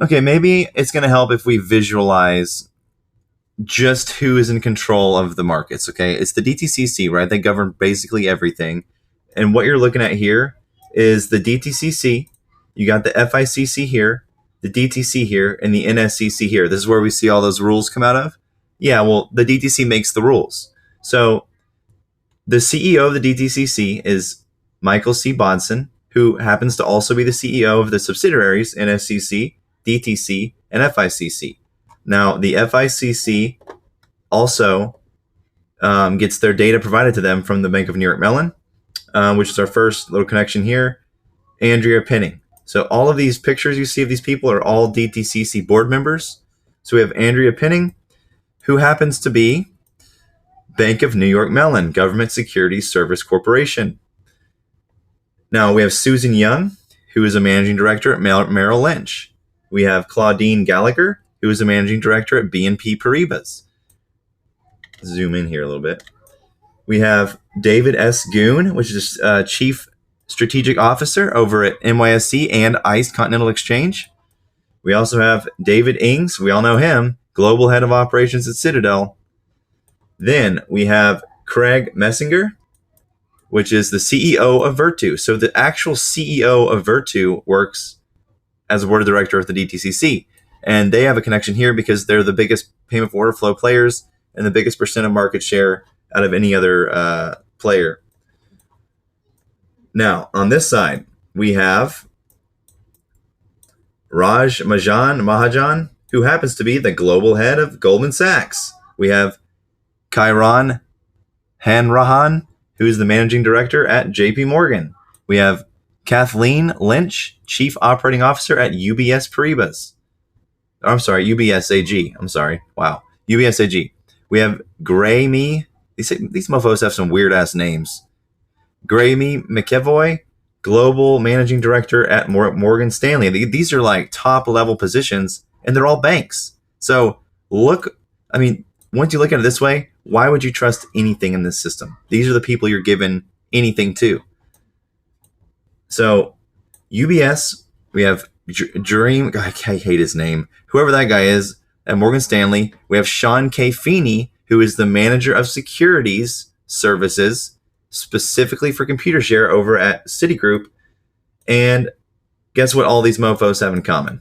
Okay, maybe it's going to help if we visualize just who is in control of the markets. Okay, it's the DTCC, right? They govern basically everything. And what you're looking at here is the DTCC. You got the FICC here, the DTC here, and the NSCC here. This is where we see all those rules come out of. Yeah, well, the DTC makes the rules. So the CEO of the DTCC is Michael C. Bodson, who happens to also be the CEO of the subsidiaries NSCC, DTC, and FICC. Now, the FICC also gets their data provided to them from the Bank of New York Mellon, which is our first little connection here, Andrea Penning. So all of these pictures you see of these people are all DTCC board members. So we have Andrea Penning, who happens to be Bank of New York Mellon, Government Securities Service Corporation. Now we have Susan Young, who is a managing director at Merrill Lynch. We have Claudine Gallagher, who is a managing director at BNP Paribas. Zoom in here a little bit. We have David S. Goon, which is Chief Strategic Officer over at NYSE and ICE Continental Exchange. We also have David Ings, we all know him, Global Head of Operations at Citadel. Then we have Craig Messinger, which is the CEO of Virtu. So the actual CEO of Virtu works as a board of director at the DTCC. And they have a connection here because they're the biggest payment for order flow players and the biggest percent of market share out of any other player. Now, on this side, we have Raj Mahajan, who happens to be the global head of Goldman Sachs. We have Kairon Hanrahan, who is the managing director at JP Morgan. We have Kathleen Lynch, chief operating officer at UBS Paribas. I'm sorry, UBS AG. I'm sorry. Wow. UBS AG. We have Graeme. These mofos have some weird ass names. Graeme McEvoy, global managing director at Morgan Stanley. These are like top level positions, and they're all banks. So look, I mean, once you look at it this way, why would you trust anything in this system? These are the people you're giving anything to. So UBS, we have Dream. I hate his name. Whoever that guy is at Morgan Stanley. We have Sean K. Feeney, who is the manager of securities services, specifically for ComputerShare over at Citigroup. And guess what all these mofos have in common?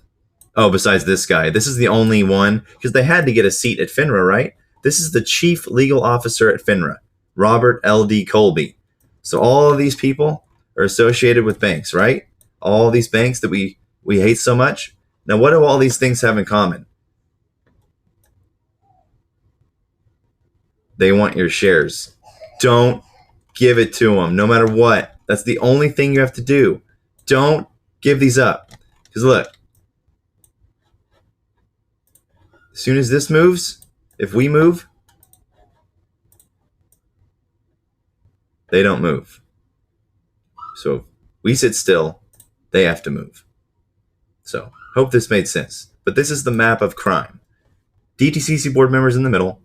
Oh, besides this guy. This is the only one, because they had to get a seat at FINRA, right? This is the chief legal officer at FINRA, Robert L.D. Colby. So all of these people are associated with banks, right? All these banks that we hate so much. Now, what do all these things have in common? They want your shares. Don't give it to them, no matter what. That's the only thing you have to do. Don't give these up. Because look, as soon as this moves, if we move, they don't move. So if we sit still, they have to move. So hope this made sense. But this is the map of crime. DTCC board members in the middle.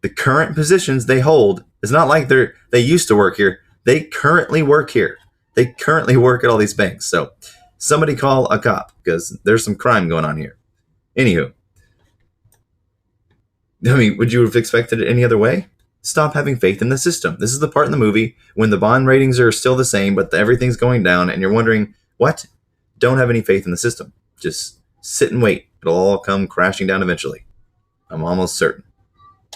The current positions they hold, it's not like they used to work here. They currently work here. They currently work at all these banks. So somebody call a cop because there's some crime going on here. Anywho, I mean, would you have expected it any other way? Stop having faith in the system. This is the part in the movie when the bond ratings are still the same, but everything's going down and you're wondering, what? Don't have any faith in the system. Just sit and wait. It'll all come crashing down eventually. I'm almost certain.